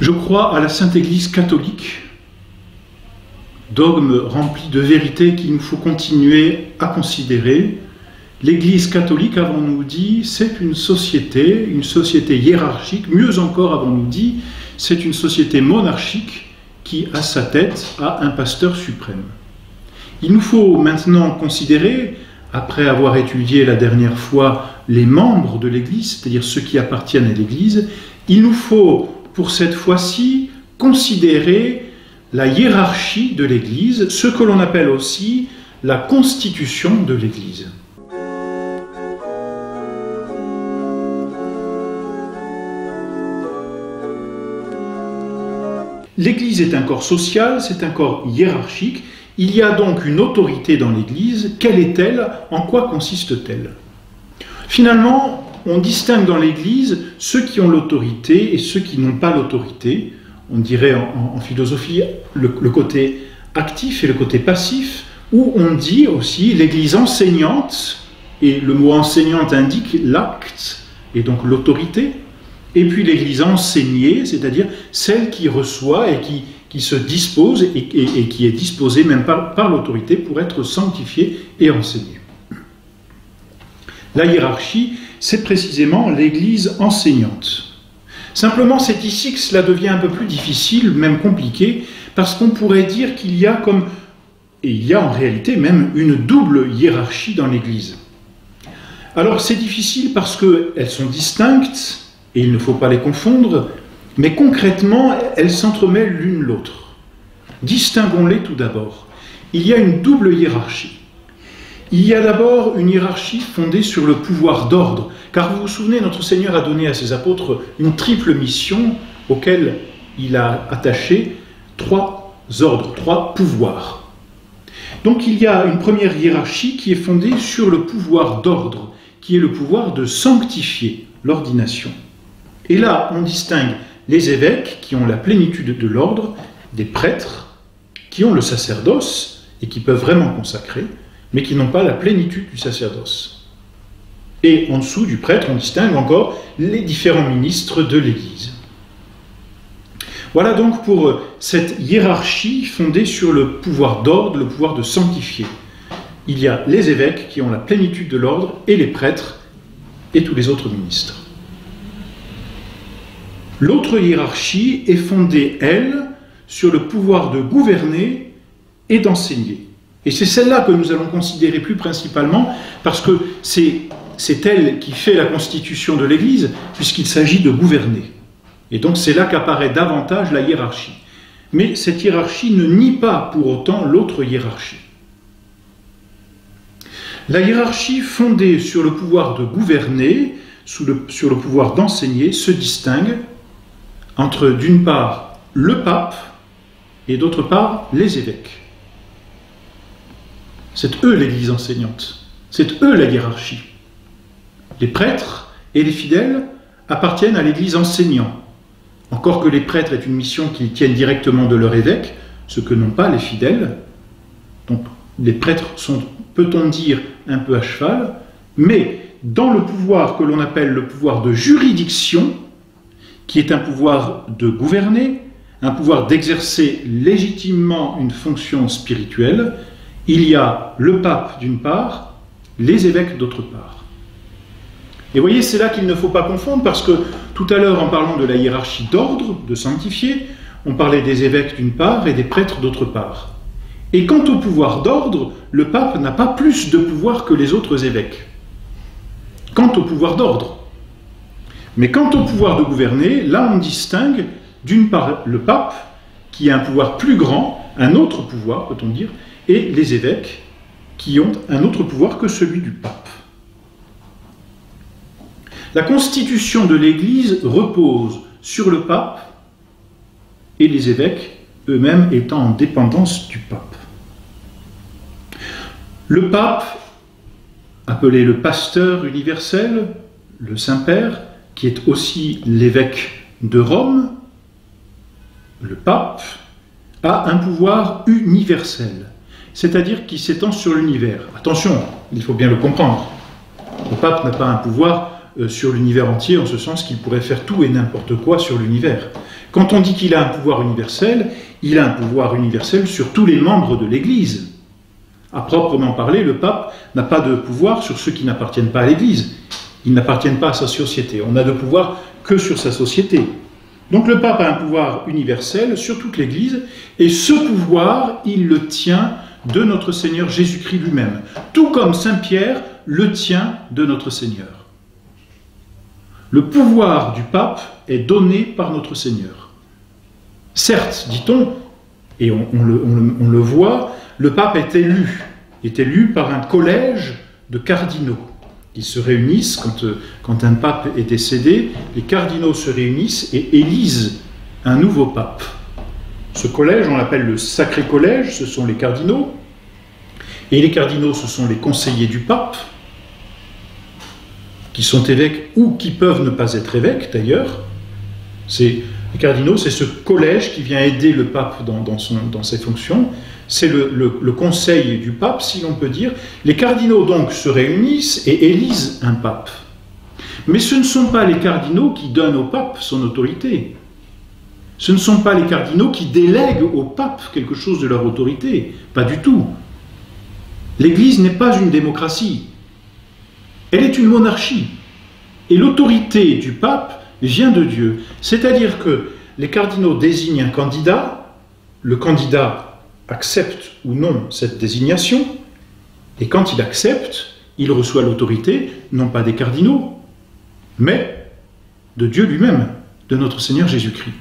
Je crois à la Sainte Église catholique, dogme rempli de vérités qu'il nous faut continuer à considérer. L'Église catholique, avons-nous dit, c'est une société hiérarchique, mieux encore, avons-nous dit, c'est une société monarchique qui, à sa tête, a un pasteur suprême. Il nous faut maintenant considérer, après avoir étudié la dernière fois les membres de l'Église, c'est-à-dire ceux qui appartiennent à l'Église, il nous faut, pour cette fois-ci, considérer la hiérarchie de l'Église, ce que l'on appelle aussi la constitution de l'Église. L'Église est un corps social, c'est un corps hiérarchique. Il y a donc une autorité dans l'Église. Quelle est-elle? En quoi consiste-t-elle? Finalement, on distingue dans l'Église ceux qui ont l'autorité et ceux qui n'ont pas l'autorité. On dirait en philosophie le côté actif et le côté passif, où on dit aussi l'Église enseignante, et le mot enseignante indique l'acte et donc l'autorité, et puis l'Église enseignée, c'est-à-dire celle qui reçoit et qui se dispose et qui est disposée même par l'autorité pour être sanctifiée et enseignée. La hiérarchie, c'est précisément l'Église enseignante. Simplement, c'est ici que cela devient un peu plus difficile, même compliqué, parce qu'on pourrait dire qu'il y a et il y a en réalité même une double hiérarchie dans l'Église. Alors c'est difficile parce qu'elles sont distinctes, et il ne faut pas les confondre, mais concrètement, elles s'entremêlent l'une l'autre. Distinguons-les tout d'abord. Il y a une double hiérarchie. Il y a d'abord une hiérarchie fondée sur le pouvoir d'ordre, car vous vous souvenez, notre Seigneur a donné à ses apôtres une triple mission auquel il a attaché 3 ordres, 3 pouvoirs. Donc il y a une première hiérarchie qui est fondée sur le pouvoir d'ordre, qui est le pouvoir de sanctifier, l'ordination. Et là, on distingue les évêques qui ont la plénitude de l'ordre, des prêtres qui ont le sacerdoce et qui peuvent vraiment consacrer, mais qui n'ont pas la plénitude du sacerdoce. Et en dessous du prêtre, on distingue encore les différents ministres de l'Église. Voilà donc pour cette hiérarchie fondée sur le pouvoir d'ordre, le pouvoir de sanctifier. Il y a les évêques qui ont la plénitude de l'ordre et les prêtres et tous les autres ministres. L'autre hiérarchie est fondée, elle, sur le pouvoir de gouverner et d'enseigner. Et c'est celle-là que nous allons considérer plus principalement, parce que c'est elle qui fait la constitution de l'Église, puisqu'il s'agit de gouverner. Et donc c'est là qu'apparaît davantage la hiérarchie. Mais cette hiérarchie ne nie pas pour autant l'autre hiérarchie. La hiérarchie fondée sur le pouvoir de gouverner, sur le pouvoir d'enseigner, se distingue entre, d'une part, le pape et d'autre part, les évêques. C'est eux l'Église enseignante, c'est eux la hiérarchie. Les prêtres et les fidèles appartiennent à l'Église enseignante, encore que les prêtres aient une mission qu'ils tiennent directement de leur évêque, ce que n'ont pas les fidèles. Donc les prêtres sont, peut-on dire, un peu à cheval, mais dans le pouvoir que l'on appelle le pouvoir de juridiction, qui est un pouvoir de gouverner, un pouvoir d'exercer légitimement une fonction spirituelle, il y a le pape d'une part, les évêques d'autre part. Et voyez, c'est là qu'il ne faut pas confondre, parce que tout à l'heure, en parlant de la hiérarchie d'ordre, de sanctifier, on parlait des évêques d'une part et des prêtres d'autre part. Et quant au pouvoir d'ordre, le pape n'a pas plus de pouvoir que les autres évêques. Quant au pouvoir d'ordre. Mais quant au pouvoir de gouverner, là on distingue d'une part le pape, qui a un pouvoir plus grand, un autre pouvoir, peut-on dire, et les évêques, qui ont un autre pouvoir que celui du pape. La constitution de l'Église repose sur le pape et les évêques, eux-mêmes étant en dépendance du pape. Le pape, appelé le pasteur universel, le Saint-Père, qui est aussi l'évêque de Rome, le pape, a un pouvoir universel, c'est-à-dire qui s'étend sur l'univers. Attention, il faut bien le comprendre. Le pape n'a pas un pouvoir sur l'univers entier, en ce sens qu'il pourrait faire tout et n'importe quoi sur l'univers. Quand on dit qu'il a un pouvoir universel, il a un pouvoir universel sur tous les membres de l'Église. À proprement parler, le pape n'a pas de pouvoir sur ceux qui n'appartiennent pas à l'Église. Ils n'appartiennent pas à sa société. On n'a de pouvoir que sur sa société. Donc le pape a un pouvoir universel sur toute l'Église, et ce pouvoir, il le tient de notre Seigneur Jésus-Christ lui-même, tout comme Saint Pierre le tient de notre Seigneur. Le pouvoir du pape est donné par notre Seigneur. Certes, dit-on, et on le voit, le pape est élu par un collège de cardinaux. Ils se réunissent, quand un pape est décédé, les cardinaux se réunissent et élisent un nouveau pape. Ce collège, on l'appelle le Sacré Collège, ce sont les cardinaux, et les cardinaux, ce sont les conseillers du pape, qui sont évêques ou qui peuvent ne pas être évêques d'ailleurs. Les cardinaux, c'est ce collège qui vient aider le pape dans ses fonctions. C'est le conseil du pape, si l'on peut dire. Les cardinaux donc se réunissent et élisent un pape. Mais ce ne sont pas les cardinaux qui donnent au pape son autorité. Ce ne sont pas les cardinaux qui délèguent au pape quelque chose de leur autorité. Pas du tout. L'Église n'est pas une démocratie. Elle est une monarchie. Et l'autorité du pape vient de Dieu. C'est-à-dire que les cardinaux désignent un candidat, le candidat accepte ou non cette désignation, et quand il accepte, il reçoit l'autorité, non pas des cardinaux, mais de Dieu lui-même, de notre Seigneur Jésus-Christ.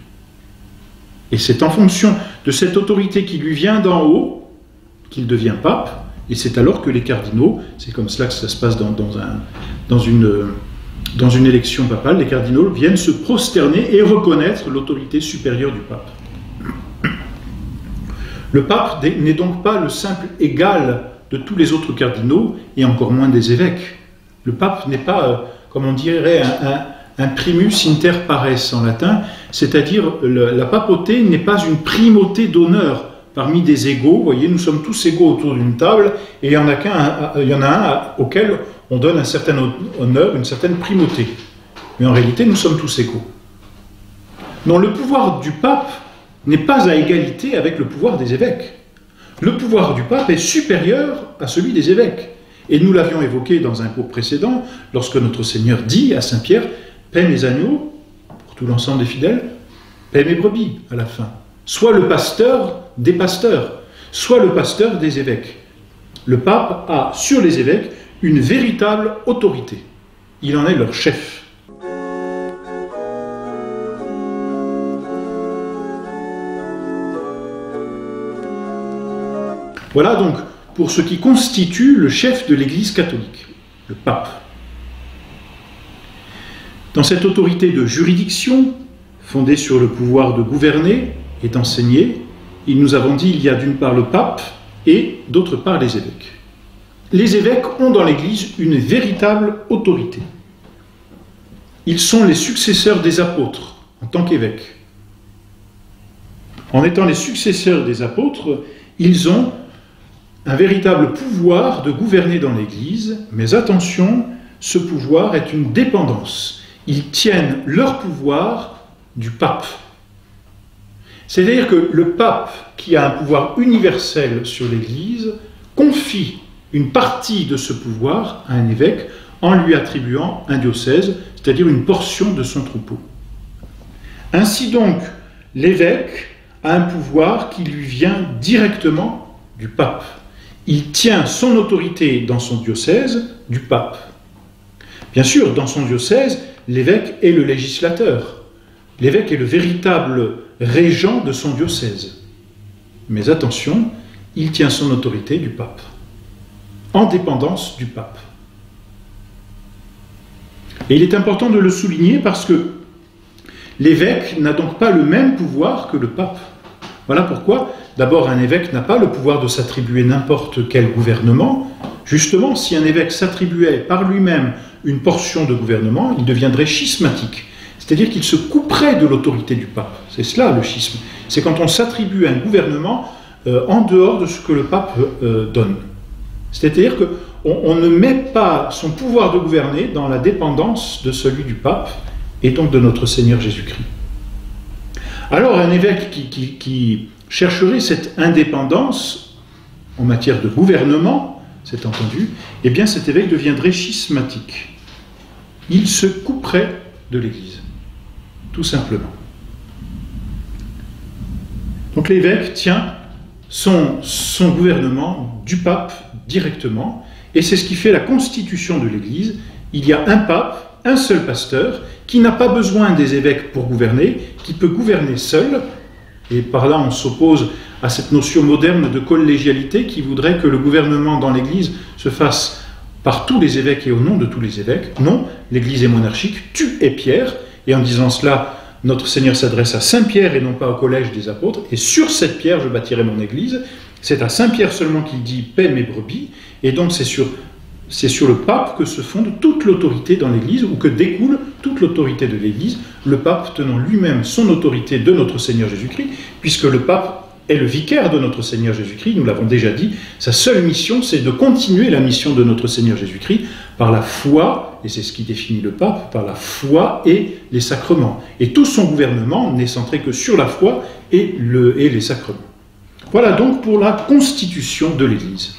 Et c'est en fonction de cette autorité qui lui vient d'en haut qu'il devient pape, et c'est alors que les cardinaux, c'est comme cela que ça se passe dans une élection papale, les cardinaux viennent se prosterner et reconnaître l'autorité supérieure du pape. Le pape n'est donc pas le simple égal de tous les autres cardinaux, et encore moins des évêques. Le pape n'est pas, comme on dirait, un primus inter pares en latin, c'est-à-dire la papauté n'est pas une primauté d'honneur parmi des égaux. Vous voyez, nous sommes tous égaux autour d'une table, et il y en a un auquel on donne un certain honneur, une certaine primauté. Mais en réalité, nous sommes tous égaux. Non, le pouvoir du pape n'est pas à égalité avec le pouvoir des évêques. Le pouvoir du pape est supérieur à celui des évêques. Et nous l'avions évoqué dans un cours précédent, lorsque notre Seigneur dit à Saint Pierre, « Paie mes agneaux, pour tout l'ensemble des fidèles, paie mes brebis à la fin. Sois le pasteur des pasteurs, sois le pasteur des évêques. » Le pape a, sur les évêques, une véritable autorité. Il en est leur chef. Voilà donc pour ce qui constitue le chef de l'Église catholique, le pape. Dans cette autorité de juridiction, fondée sur le pouvoir de gouverner et d'enseigner, nous avons dit, il y a d'une part le pape et d'autre part les évêques. Les évêques ont dans l'Église une véritable autorité. Ils sont les successeurs des apôtres en tant qu'évêques. En étant les successeurs des apôtres, ils ont un véritable pouvoir de gouverner dans l'Église, mais attention, ce pouvoir est une dépendance. Ils tiennent leur pouvoir du pape. C'est-à-dire que le pape, qui a un pouvoir universel sur l'Église, confie une partie de ce pouvoir à un évêque en lui attribuant un diocèse, c'est-à-dire une portion de son troupeau. Ainsi donc, l'évêque a un pouvoir qui lui vient directement du pape. Il tient son autorité dans son diocèse du pape. Bien sûr, dans son diocèse, l'évêque est le législateur. L'évêque est le véritable régent de son diocèse. Mais attention, il tient son autorité du pape, en dépendance du pape. Et il est important de le souligner parce que l'évêque n'a donc pas le même pouvoir que le pape. Voilà pourquoi, d'abord, un évêque n'a pas le pouvoir de s'attribuer n'importe quel gouvernement. Justement, si un évêque s'attribuait par lui-même une portion de gouvernement, il deviendrait schismatique. C'est-à-dire qu'il se couperait de l'autorité du pape. C'est cela le schisme. C'est quand on s'attribue un gouvernement en dehors de ce que le pape donne. C'est-à-dire qu'on ne met pas son pouvoir de gouverner dans la dépendance de celui du pape et donc de notre Seigneur Jésus-Christ. Alors un évêque qui chercherait cette indépendance en matière de gouvernement, c'est entendu, eh bien cet évêque deviendrait schismatique. Il se couperait de l'Église, tout simplement. Donc l'évêque tient son gouvernement du pape directement, et c'est ce qui fait la constitution de l'Église. Il y a un pape, un seul pasteur, qui n'a pas besoin des évêques pour gouverner, qui peut gouverner seul, et par là on s'oppose à cette notion moderne de collégialité qui voudrait que le gouvernement dans l'Église se fasse par tous les évêques et au nom de tous les évêques. Non, l'Église est monarchique, tu es Pierre, et en disant cela, notre Seigneur s'adresse à Saint-Pierre et non pas au collège des apôtres, et sur cette pierre je bâtirai mon Église. C'est à Saint-Pierre seulement qu'il dit « paie mes brebis », et donc c'est sur le pape que se fonde toute l'autorité dans l'Église, ou que découle toute l'autorité de l'Église, le pape tenant lui-même son autorité de notre Seigneur Jésus-Christ, puisque le pape est le vicaire de notre Seigneur Jésus-Christ, nous l'avons déjà dit, sa seule mission c'est de continuer la mission de notre Seigneur Jésus-Christ par la foi, et c'est ce qui définit le pape, par la foi et les sacrements. Et tout son gouvernement n'est centré que sur la foi et les sacrements. Voilà donc pour la constitution de l'Église.